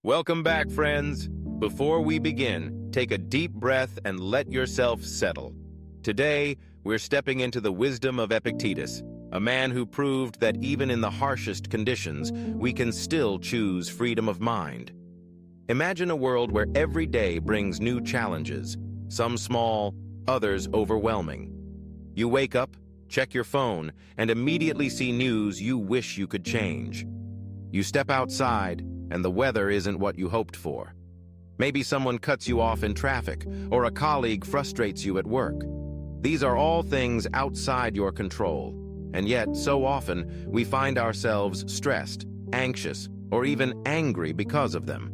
Welcome back, friends. Before we begin, take a deep breath and let yourself settle. Today, we're stepping into the wisdom of Epictetus, a man who proved that even in the harshest conditions, we can still choose freedom of mind. Imagine a world where every day brings new challenges, some small, others overwhelming. You wake up, check your phone, and immediately see news you wish you could change. You step outside, and the weather isn't what you hoped for. Maybe someone cuts you off in traffic, or a colleague frustrates you at work. These are all things outside your control, and yet, so often, we find ourselves stressed, anxious, or even angry because of them.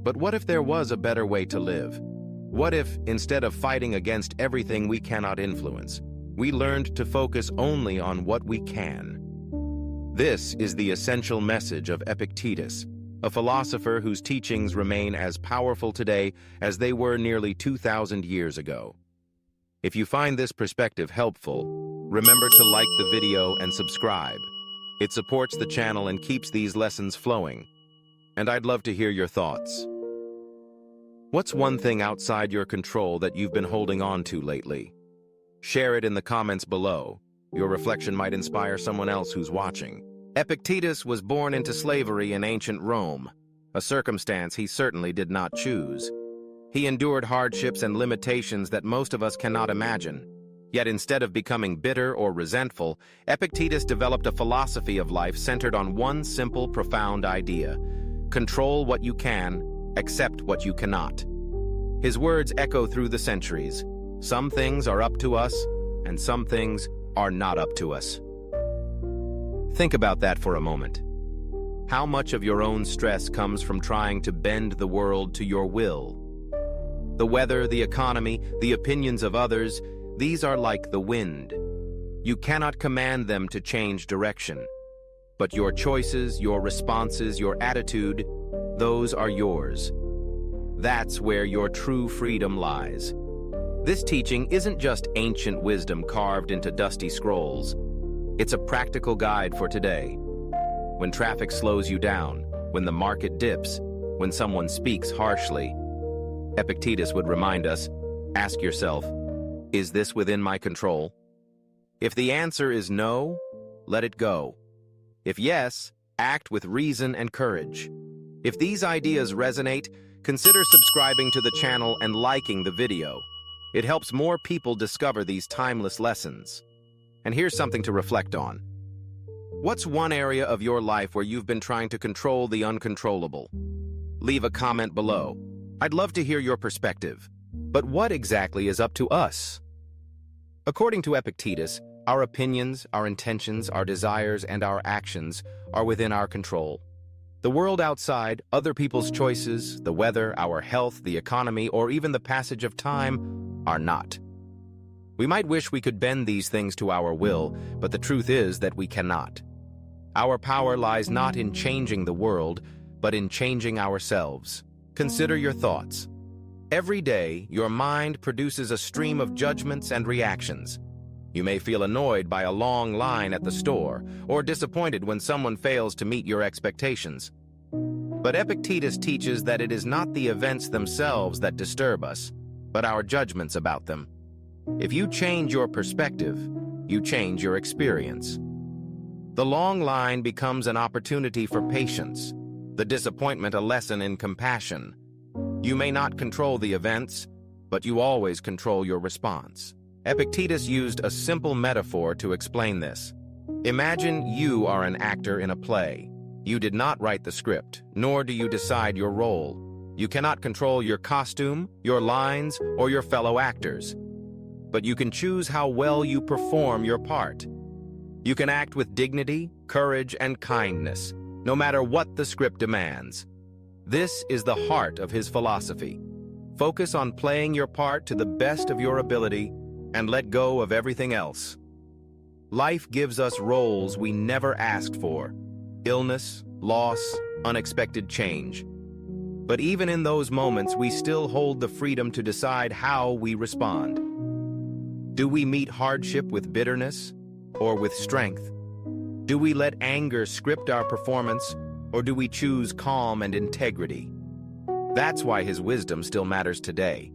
But what if there was a better way to live? What if, instead of fighting against everything we cannot influence, we learned to focus only on what we can? This is the essential message of Epictetus, a philosopher whose teachings remain as powerful today as they were nearly 2,000 years ago. If you find this perspective helpful, remember to like the video and subscribe. It supports the channel and keeps these lessons flowing. And I'd love to hear your thoughts. What's one thing outside your control that you've been holding on to lately? Share it in the comments below. Your reflection might inspire someone else who's watching. Epictetus was born into slavery in ancient Rome, a circumstance he certainly did not choose. He endured hardships and limitations that most of us cannot imagine. Yet instead of becoming bitter or resentful, Epictetus developed a philosophy of life centered on one simple, profound idea: control what you can, accept what you cannot. His words echo through the centuries. Some things are up to us, and some things are not up to us. Think about that for a moment. How much of your own stress comes from trying to bend the world to your will? The weather, the economy, the opinions of others, these are like the wind. You cannot command them to change direction. But your choices, your responses, your attitude, those are yours. That's where your true freedom lies. This teaching isn't just ancient wisdom carved into dusty scrolls. It's a practical guide for today. When traffic slows you down, when the market dips, when someone speaks harshly, Epictetus would remind us, ask yourself, is this within my control? If the answer is no, let it go. If yes, act with reason and courage. If these ideas resonate, consider subscribing to the channel and liking the video. It helps more people discover these timeless lessons. And here's something to reflect on. What's one area of your life where you've been trying to control the uncontrollable? Leave a comment below. I'd love to hear your perspective. But what exactly is up to us? According to Epictetus, our opinions, our intentions, our desires, and our actions are within our control. The world outside, other people's choices, the weather, our health, the economy, or even the passage of time are not. We might wish we could bend these things to our will, but the truth is that we cannot. Our power lies not in changing the world, but in changing ourselves. Consider your thoughts. Every day, your mind produces a stream of judgments and reactions. You may feel annoyed by a long line at the store, or disappointed when someone fails to meet your expectations. But Epictetus teaches that it is not the events themselves that disturb us, but our judgments about them. If you change your perspective, you change your experience. The long line becomes an opportunity for patience, the disappointment a lesson in compassion. You may not control the events, but you always control your response. Epictetus used a simple metaphor to explain this. Imagine you are an actor in a play. You did not write the script, nor do you decide your role. You cannot control your costume, your lines, or your fellow actors. But you can choose how well you perform your part. You can act with dignity, courage, and kindness, no matter what the script demands. This is the heart of his philosophy. Focus on playing your part to the best of your ability and let go of everything else. Life gives us roles we never asked for: illness, loss, unexpected change. But even in those moments, we still hold the freedom to decide how we respond. Do we meet hardship with bitterness or with strength? Do we let anger script our performance, Or do we choose calm and integrity? That's why his wisdom still matters today.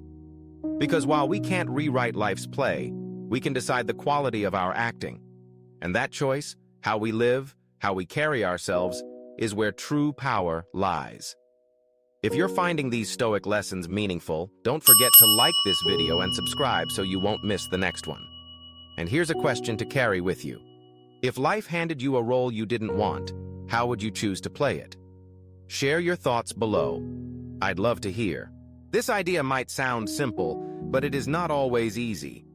Because while we can't rewrite life's play, we can decide the quality of our acting. And that choice, how we live, how we carry ourselves, is where true power lies. If you're finding these Stoic lessons meaningful, don't forget to like this video and subscribe so you won't miss the next one. And here's a question to carry with you. If life handed you a role you didn't want, how would you choose to play it? Share your thoughts below. I'd love to hear. This idea might sound simple, but it is not always easy.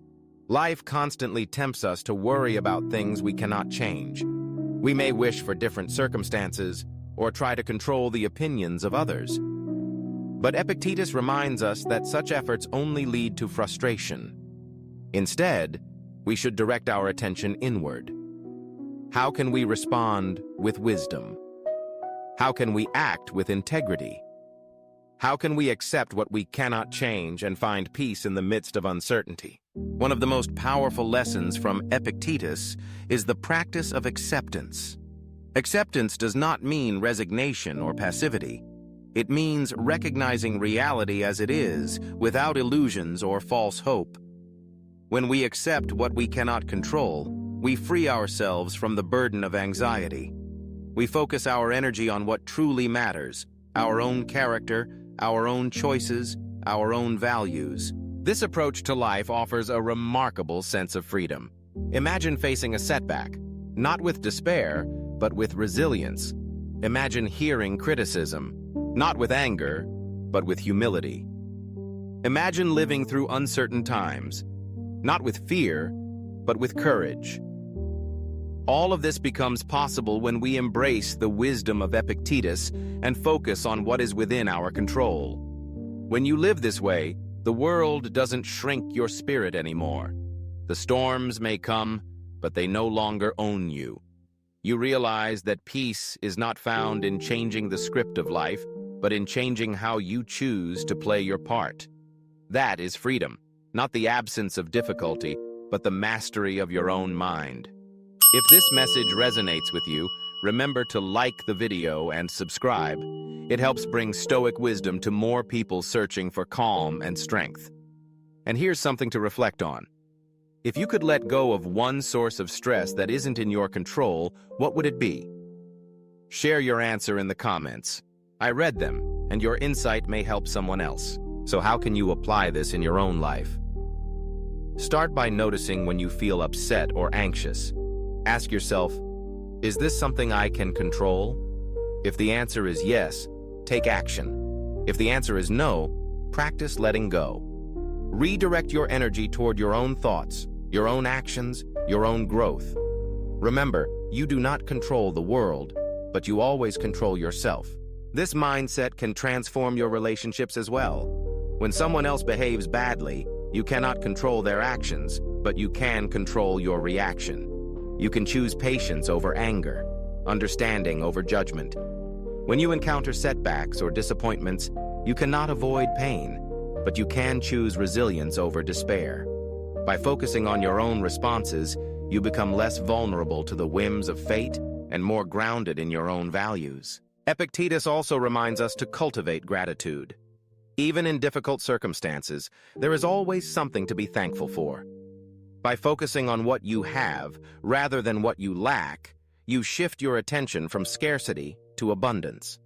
Life constantly tempts us to worry about things we cannot change. We may wish for different circumstances or try to control the opinions of others. But Epictetus reminds us that such efforts only lead to frustration. Instead, we should direct our attention inward. How can we respond with wisdom? How can we act with integrity? How can we accept what we cannot change and find peace in the midst of uncertainty? One of the most powerful lessons from Epictetus is the practice of acceptance. Acceptance does not mean resignation or passivity. It means recognizing reality as it is, without illusions or false hope. When we accept what we cannot control, we free ourselves from the burden of anxiety. We focus our energy on what truly matters, our own character, our own choices, our own values. This approach to life offers a remarkable sense of freedom. Imagine facing a setback, not with despair, but with resilience. Imagine hearing criticism, not with anger, but with humility. Imagine living through uncertain times, not with fear, but with courage. All of this becomes possible when we embrace the wisdom of Epictetus and focus on what is within our control. When you live this way, the world doesn't shrink your spirit anymore. The storms may come, but they no longer own you. You realize that peace is not found in changing the script of life, but in changing how you choose to play your part. That is freedom, not the absence of difficulty, but the mastery of your own mind. If this message resonates with you, remember to like the video and subscribe. It helps bring Stoic wisdom to more people searching for calm and strength. And here's something to reflect on. If you could let go of one source of stress that isn't in your control, what would it be? Share your answer in the comments. I read them, and your insight may help someone else. So how can you apply this in your own life? Start by noticing when you feel upset or anxious. Ask yourself, is this something I can control? If the answer is yes, take action. If the answer is no, practice letting go. Redirect your energy toward your own thoughts, your own actions, your own growth. Remember, you do not control the world, but you always control yourself. This mindset can transform your relationships as well. When someone else behaves badly, you cannot control their actions, but you can control your reaction. You can choose patience over anger, understanding over judgment. When you encounter setbacks or disappointments, you cannot avoid pain, but you can choose resilience over despair. By focusing on your own responses, you become less vulnerable to the whims of fate and more grounded in your own values. Epictetus also reminds us to cultivate gratitude. Even in difficult circumstances, there is always something to be thankful for. By focusing on what you have rather than what you lack, you shift your attention from scarcity to abundance.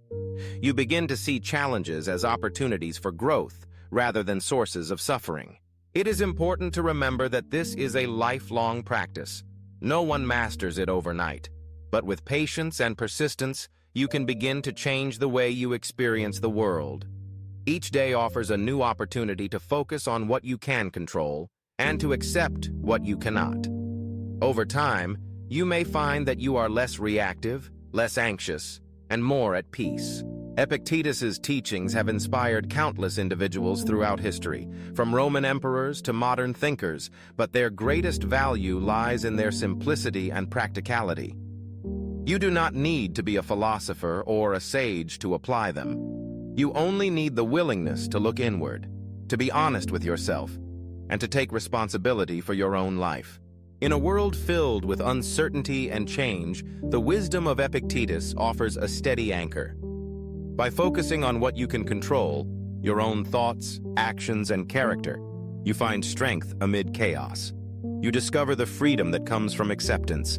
You begin to see challenges as opportunities for growth rather than sources of suffering. It is important to remember that this is a lifelong practice. No one masters it overnight, but with patience and persistence, you can begin to change the way you experience the world. Each day offers a new opportunity to focus on what you can control and to accept what you cannot. Over time, you may find that you are less reactive, less anxious, and more at peace. Epictetus's teachings have inspired countless individuals throughout history, from Roman emperors to modern thinkers, but their greatest value lies in their simplicity and practicality. You do not need to be a philosopher or a sage to apply them. You only need the willingness to look inward, to be honest with yourself, and to take responsibility for your own life. In a world filled with uncertainty and change, the wisdom of Epictetus offers a steady anchor. By focusing on what you can control, your own thoughts, actions, and character, you find strength amid chaos. You discover the freedom that comes from acceptance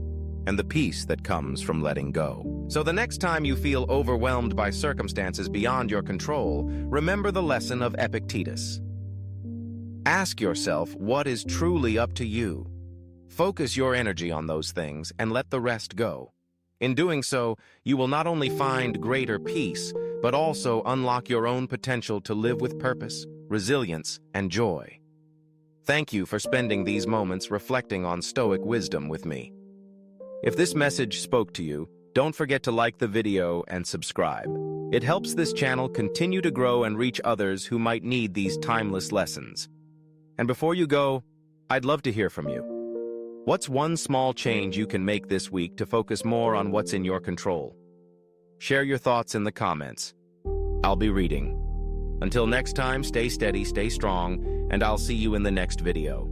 and the peace that comes from letting go. So the next time you feel overwhelmed by circumstances beyond your control, remember the lesson of Epictetus. Ask yourself what is truly up to you. Focus your energy on those things and let the rest go. In doing so, you will not only find greater peace, but also unlock your own potential to live with purpose, resilience, and joy. Thank you for spending these moments reflecting on Stoic wisdom with me. If this message spoke to you, don't forget to like the video and subscribe. It helps this channel continue to grow and reach others who might need these timeless lessons. And before you go, I'd love to hear from you. What's one small change you can make this week to focus more on what's in your control? Share your thoughts in the comments. I'll be reading. Until next time, stay steady, stay strong, and I'll see you in the next video.